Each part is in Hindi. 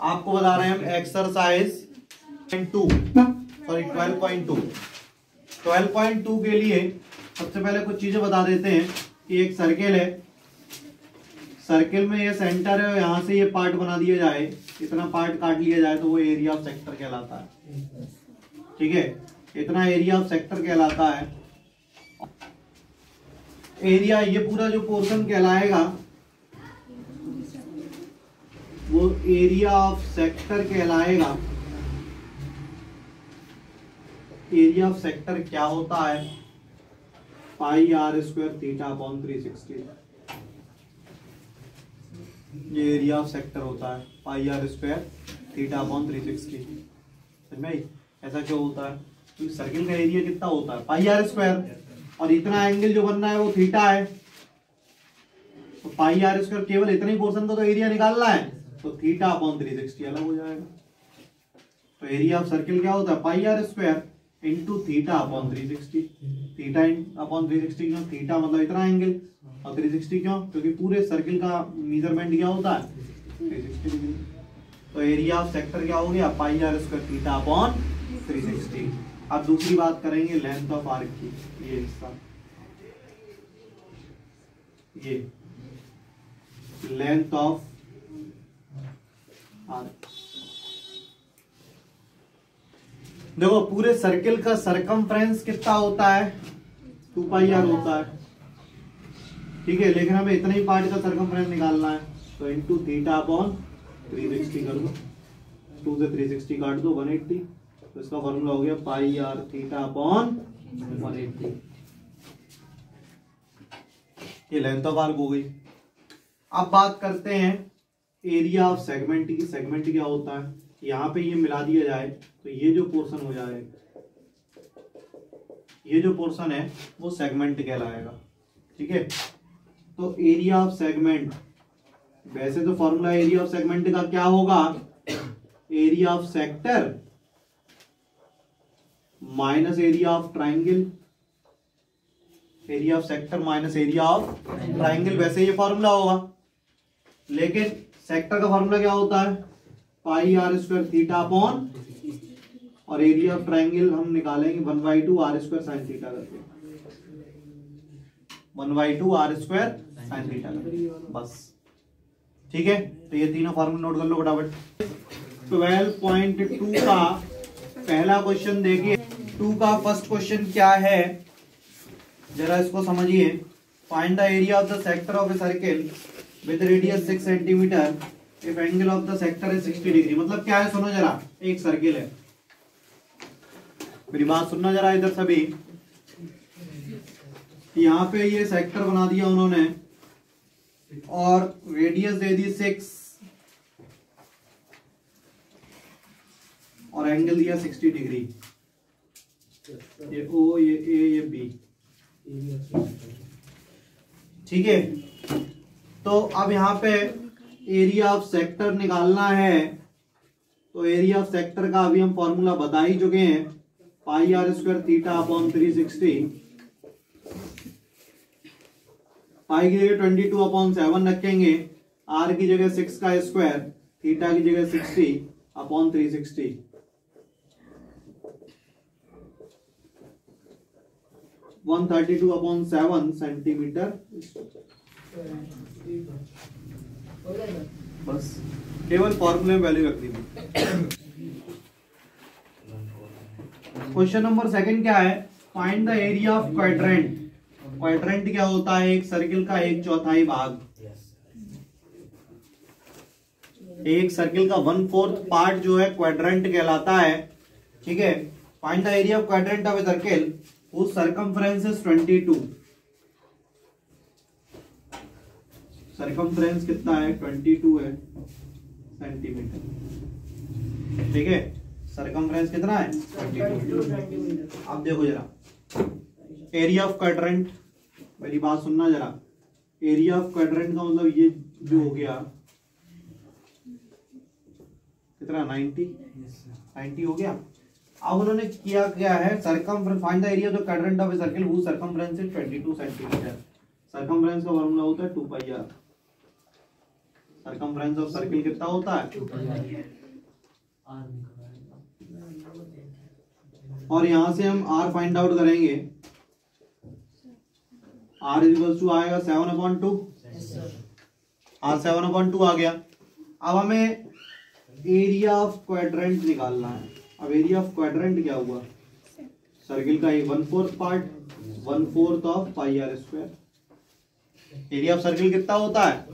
आपको बता रहे हैं हम एक्सरसाइज 12.2 के लिए सबसे पहले कुछ चीजें बता देते हैं कि एक सर्किल है, सर्किल में ये सेंटर है, यहां से ये पार्ट बना दिया जाए, इतना पार्ट काट लिया जाए तो वो एरिया ऑफ सेक्टर कहलाता है। ठीक है, इतना एरिया ऑफ सेक्टर कहलाता है। एरिया, ये पूरा जो पोर्शन कहलाएगा वो एरिया ऑफ सेक्टर कहलाएगा। एरिया ऑफ सेक्टर क्या होता है? Pi r square theta upon 360। ये एरिया ऑफ सेक्टर होता है, pi r square theta upon 360। समझ में आई? ऐसा क्यों होता है? क्योंकि सर्किल का एरिया कितना होता है? पाई आर स्क्वायर, और इतना एंगल जो बनना है वो थीटा है, तो पाई आर स्क्वायर केवल इतने ही पोर्शन का तो एरिया निकालना है, तो थीटा अपॉन 360 अलग हो जाएगा। तो एरिया ऑफ सर्किल क्या होता है? Pi r square into theta upon 360। Theta upon 360 क्यों? थीटा मतलब इतना एंगल, और 360 क्यों? क्योंकि पूरे सर्किल का मेजरमेंट क्या होता है? 360 डिग्री। तो एरिया ऑफ सेक्टर क्या हो गया? पाई आर स्क्वायर थीटा अपॉन 360। अब दूसरी बात करेंगे लेंथ ऑफ आर्क की। ये हिस्सा, ये लेंथ ऑफ आर्क। देखो पूरे सर्किल का सरकमफ्रेंस कितना होता है? 2 पाई आर होता है। ठीक है, लेकिन हमें इतने ही पार्ट का सरकमफ्रेंस निकालना है, तो इंटू थीटा अपॉन 360 कर दो। 2 से 360 काट दो, 180। तो इसका फॉर्मूला हो गया पाई आर थीटा अपॉन 180। ये लेंथ ऑफ आर्क हो गई। अब बात करते हैं एरिया ऑफ सेगमेंट की। सेगमेंट क्या होता है? यहां पे ये मिला दिया जाए तो ये जो पोर्शन हो जाएगा, ये जो पोर्शन है वो सेगमेंट कहलाएगा। ठीक है, तो एरिया ऑफ सेगमेंट, वैसे तो फॉर्मूला एरिया ऑफ सेगमेंट का क्या होगा? Area of sector minus area of triangle. Area of sector minus area of triangle, वैसे ये फॉर्मूला होगा, लेकिन सेक्टर का फॉर्मूला क्या होता है? Pi r square theta upon, और एरिया ऑफ ट्राइंगल हम निकालेंगे 1/2 आर स्क्वायर साइन थीटा करके। 1/2 आर स्क्वायर साइन थीटा करके, बस। ठीक है, तो ये तीनों फॉर्मूला नोट कर लो फटाफट। 12.2 का पहला क्वेश्चन देखिए। 2 का फर्स्ट क्वेश्चन क्या है, जरा इसको समझिए। Find the area of the sector of a circle with radius 6 centimetre if angle of the sector is 60 degree. मतलब क्या है? सुनो जरा, एक सर्किल है, मेरी बात सुनना जरा इधर सभी। यहाँ पे ये सेक्टर बना दिया उन्होंने, और रेडियस दे दी 6, और एंगल दिया 60 डिग्री। ये ओ, ये ए, ये बी। ठीक है, तो अब यहाँ पे एरिया ऑफ सेक्टर निकालना है, तो एरिया ऑफ सेक्टर का अभी हम फॉर्मूला बता ही चुके हैं, पाई r square theta upon 360। Pi की जगह 22/7 रखेंगे, आर की जगह 6 का स्क्वायर, थीटा की जगह 60 अपॉन 360। One 32/7 centimetre. बस केवल फॉर्मूले में वैल्यू रख दी। क्वेश्चन नंबर सेकंड क्या है? Find the area of quadrant. Quadrant क्या होता है? एक सर्किल का 1/4 भाग। एक सर्किल का 1/4 पार्ट जो है क्वाड्रेंट कहलाता है। ठीक है, find the area of quadrant of a circle whose circumference is 22। Circumference कितना है? 22 है सेंटीमीटर। ठीक है, सरकमफ्रेंस कितना है? 22 सेंटीमीटर। अब देखो जरा एरिया ऑफ क्वाड्रेंट, मेरी बात सुनना जरा। एरिया ऑफ क्वाड्रेंट का मतलब ये जो हो गया कितना? 90 हो गया। अब उन्होंने किया क्या है? Circumference, find the area of the quadrant of a circle whose circumference is 22 centimetre. Circumference का फॉर्मूला होता है 2 पाई आर। सरकमफ्रेंस ऑफ सर्किल कितना होता है, और यहां से हम r फाइंड आउट करेंगे। r इक्वल्स टू आएगा 7/2, r 7/2 आ गया। अब हमें एरिया ऑफ क्वाड्रेंट निकालना है। अब एरिया ऑफ क्वाड्रेंट क्या हुआ, सर्किल का 1/4 part, 1/4 of pi r square. Area of circle कितना होता है,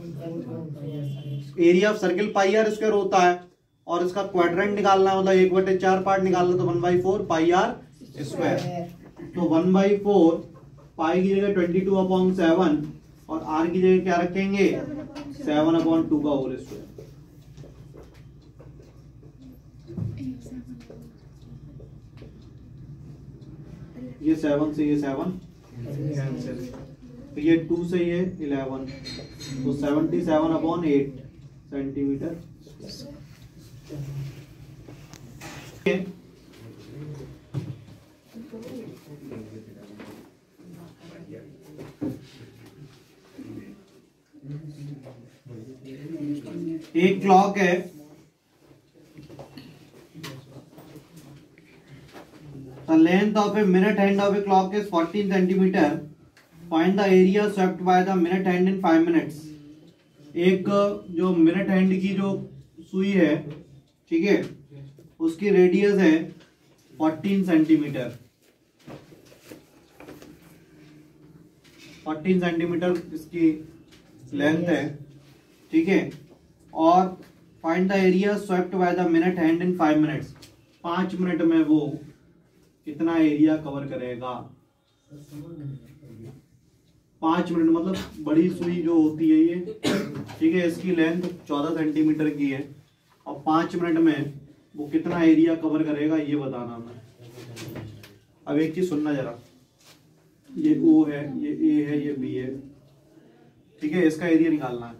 area of circle pi r square होता है, और इसका क्वाड्रेंट निकालना मतलब 1/4 पार्ट निकालना, तो 1/4 पाई आर स्क्वायर। तो 1/4 पाई की जगह 22/7 और आर की जगह क्या रखेंगे, 7/2 का होल स्क्वायर। ये 7 से ये 7 कैंसिल, तो ये 2 से ये 11, तो 77/8 सेंटीमीटर। एक क्लॉक है, the length of a minute hand of a clock is 14 centimeter. Find the area swept by the minute hand in 5 minutes. एक जो मिनट हैंड की जो सुई है, ठीक है, उसकी रेडियस है 14 सेंटीमीटर। 14 सेंटीमीटर इसकी लेंथ है, ठीक है, और find the area swept by the minute hand in 5 minutes. 5 minute में वो कितना एरिया कवर करेगा। 5 मिनट मतलब बड़ी सुई जो होती है ये, ठीक है, इसकी लेंथ 14 सेंटीमीटर की है, और 5 मिनट में वो कितना एरिया कवर करेगा ये बताना हमें। अब एक चीज सुनना जरा, ये O है, ये A है, ये B है, ठीक है, इसका एरिया निकालना है।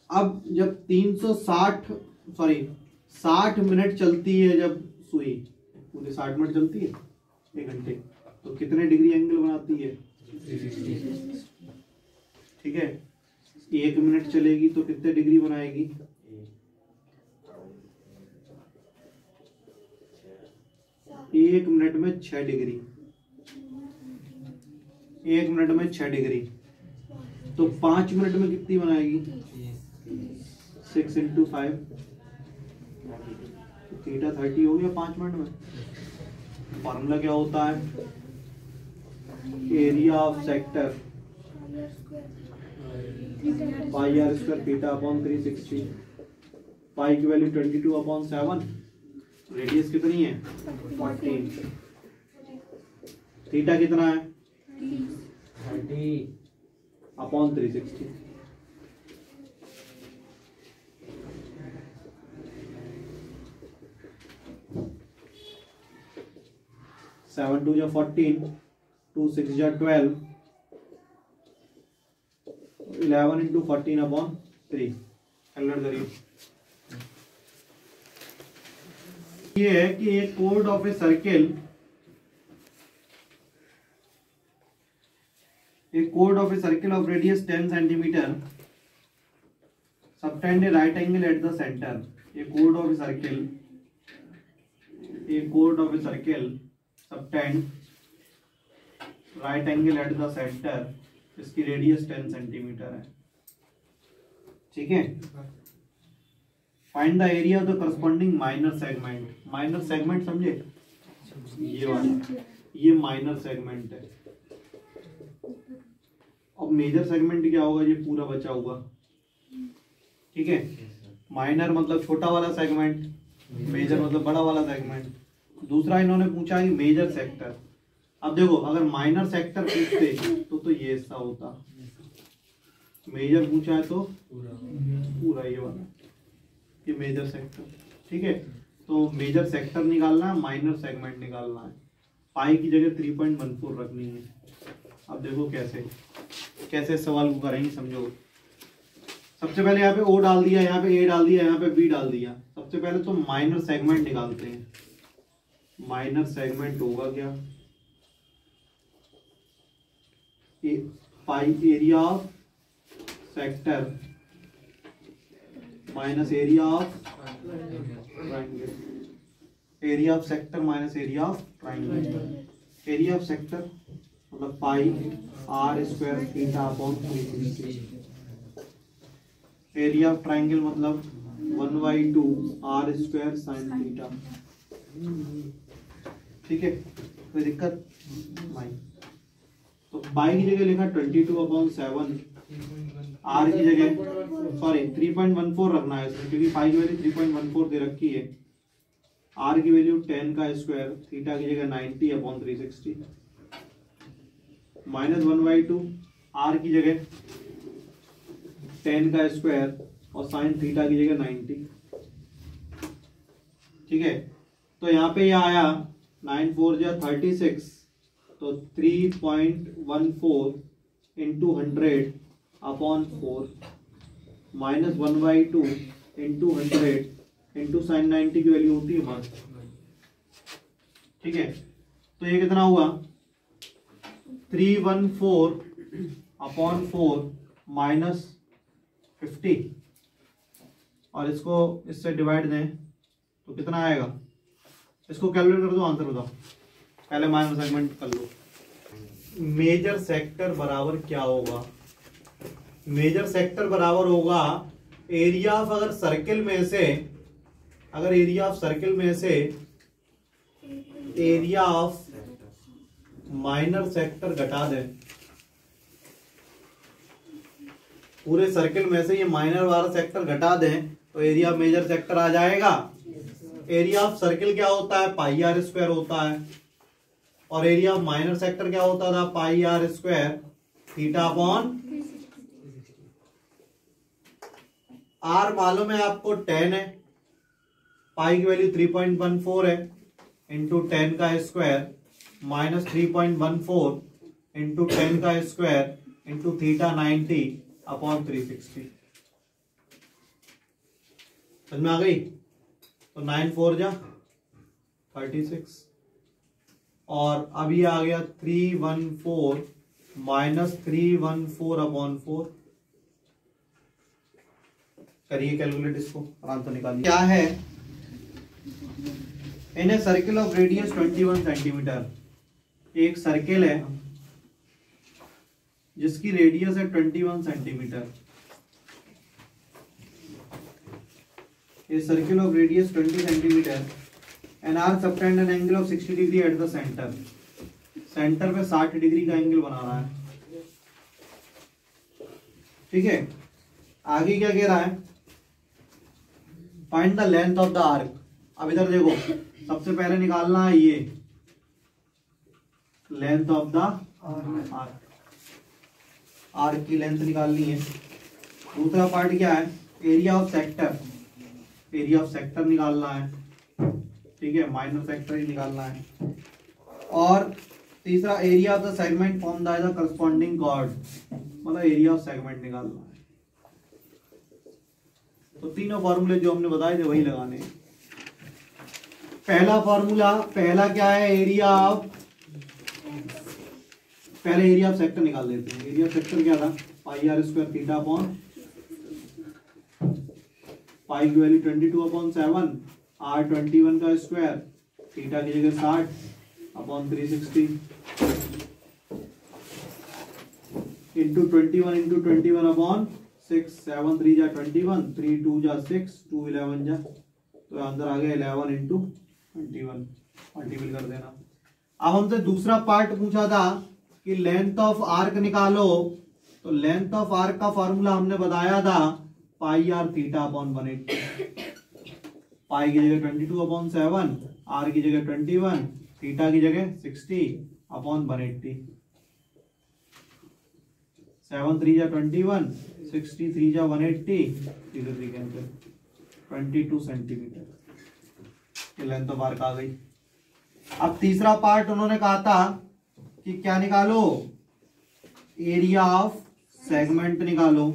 अब जब 60 मिनट चलती है जब सुई, पूरे 60 मिनट चलती है 1 घंटे, तो कितने डिग्री एंगल बनाती है, ठीक है। 1 मिनट चलेगी तो कितने डिग्री बनाएगी, 1 मिनट में 6 डिग्री। 1 मिनट में 6 डिग्री, तो 5 मिनट में कितनी बनाएगी, 6 × 5, थीटा 30 हो गया 5 मिनट में। फॉर्मूला क्या होता है, area of sector pi r square theta upon 360। Pi की वैल्यू 22/7, रेडियस कितनी है 14, थीटा कितना है 30/360। 7 2 = 14, 2 6 = 12, 11 × 14/3। कैलकुलेट करिए। ये है कि एक कोड ऑफ ए सर्किल, एक code of A circle of radius 10 centimetre subtend A right angle at the centre. A code of a circle, A code of a circle subtend right angle at the centre, इसकी रेडियस 10 सेंटीमीटर है, ठीक है। Find the area of the corresponding minor segment. Minor segment समझे, ये वाला, ये माइनर सेगमेंट है। अब मेजर सेगमेंट क्या होगा, ये पूरा बचा हुआ, ठीक है। माइनर मतलब छोटा वाला सेगमेंट, मेजर मतलब बड़ा वाला सेगमेंट। दूसरा इन्होंने पूछा कि मेजर सेक्टर। अब देखो, अगर माइनर सेक्टर पूछते तो ये हिस्सा होता, मेजर पूछा है तो पूरा ये वाला, ये मेजर सेक्टर, ठीक है। तो मेजर सेक्टर निकालना है, माइनर सेगमेंट निकालना है। पाई की जगह 3.14 रखनी है। अब देखो कैसे कैसे सवाल को करेंगे, समझो। सबसे पहले यहाँ पे O डाल दिया, यहाँ पे A डाल दिया, यहाँ पे B डाल दिया। सबसे पहले तो माइनर सेगमेंट निकालते हैं। माइनर सेगमेंट होगा क्या, pi area of sector minus area of triangle, area of sector minus area of triangle. Area of sector मतलब pi r square theta upon 360। Area of triangle मतलब 1/2 आर स्क्वायर साइन थीटा। ठीक है, कोई दिक्कत नहीं। तो पाई की जगह लिखा 22/7, आर की जगह सॉरी 3.14 रखना है इसमें, क्योंकि पाई की वैल्यू 3.14 दे रखी है। आर की वैल्यू 10 का स्क्वायर, थीटा की जगह 90/360 माइनस 1/2 आर की जगह 10 का स्क्वायर और साइन थीटा की जगह 90। ठीक है, तो यहाँ पे यह आया 9 4 जा 36, तो 3.14 into 100/4 minus 1/2 into 100 into sine 90 की वैल्यू होती है 1। ठीक है, तो ये कितना हुआ 314/4 माइनस 50, और इसको इससे डिवाइड दें तो कितना आएगा, इसको कैलकुलेट कर दो, आंसर बताओ। पहले माइनस सेगमेंट कर लो। मेजर सेक्टर बराबर क्या होगा, मेजर सेक्टर बराबर होगा एरिया ऑफ, अगर सर्किल में से, अगर एरिया ऑफ सर्किल में से एरिया ऑफ माइनर सेक्टर घटा दें, पूरे सर्किल में से ये माइनर वाला सेक्टर घटा दें तो एरिया मेजर सेक्टर आ जाएगा। एरिया ऑफ सर्किल क्या होता है, पाई आर स्क्वायर होता है, और एरिया ऑफ माइनर सेक्टर क्या होता था, pi r square theta upon, r मालूम है आपको 10 है, पाई की वैल्यू 3.14 है, इंटू 10 का स्क्वायर माइनस 3.14 इंटू 10 का स्क्वायर इंटू थीटा 90/360। समझ में आ गई? तो 9 4 जा 36, और अब ये आ गया 314 माइनस 314/4। करिए कैलकुलेट इसको, आराम से निकालिए। क्या है, in a circle of radius 21 centimetre, एक सर्किल है जिसकी रेडियस है 21 centimetre. A circle of radius 20 centimeter and arc subtend an angle of 60 degree at the center. Centre पे 60 डिग्री का एंगल बना रहा है। ठीक है, आगे क्या कह रहा है, find the length of the arc. अब इधर देखो, सबसे पहले निकालना है ये length of the arc, arc की लेंथ निकालनी है। दूसरा पार्ट क्या है, area of sector, area of sector निकालना है। ठीक है, माइनर सेक्टर ही निकालना है। और तीसरा area of the segment form the corresponding chord, मतलब एरिया ऑफ सेगमेंट निकालना है। तो तीनों फॉर्मूले जो हमने बताए थे वही लगाने हैं। पहला फॉर्मूला, पहला क्या है, एरिया ऑफ, पहले एरिया ऑफ सेक्टर निकाल लेते हैं। एरिया ऑफ सेक्टर क्या था, pi r square theta upon, पाई की वैल्यू 22/7, आर 21 का स्क्वायर, थीटा की जगह 60/360 इंटू 21/21/6, 7 3 जा 21, 3 2 जा 6, 2 11 जा, तो अंदर आ गया 11/21, मल्टीपल कर देना। अब हमसे दूसरा पार्ट पूछा था कि लेंथ ऑफ आर्क निकालो, तो लेंथ ऑफ आर्क का फॉर्मूला हमने बताया था पाई आर थीटा अपॉन 180। पाई की जगह 22/7, आर की जगह 21, थीटा की जगह 60/180। 7 3 जा 21, 63 जा 180, 22 सेंटीमीटर लेंथ ऑफ आर्क आ गई। अब तीसरा पार्ट उन्होंने कहा था कि क्या निकालो, एरिया ऑफ सेगमेंट निकालो।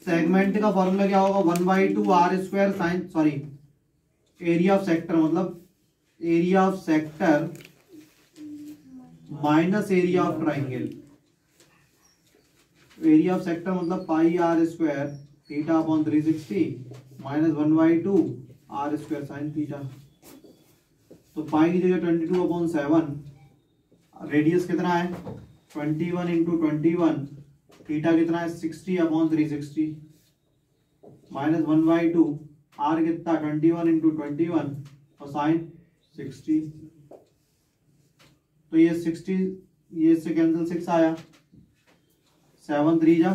सेगमेंट का फॉर्मूला क्या होगा, 1/2 r square sine, sorry area of sector मतलब area of sector minus area of triangle. Area of sector मतलब pi r square theta upon 360 minus 1/2 r square sine theta. तो पाई की जगह 22/7, रेडियस कितना है 21 इंटू 21, थीटा कितना है 60/360 माइनस 1/2, आर कितना 21 इंटू 21 और साइन 60। तो ये 60, ये इससे कैंसिल 6 आया, 7 3 जा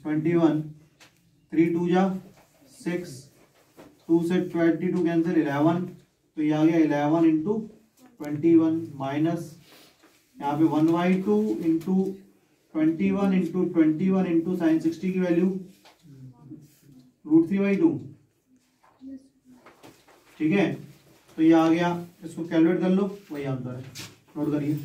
21, 3 2 जा 6, 2 से 22 कैंसिल 11, तो ये आ गया 11 इंटू 21 माइनस यहाँ पे 1/2 इंटू 21 इंटू 21 इंटू साइन 60 की वैल्यू √3/2। ठीक है, तो ये आ गया, इसको कैलकुलेट कर लो, वही आंसर है, नोट करिए।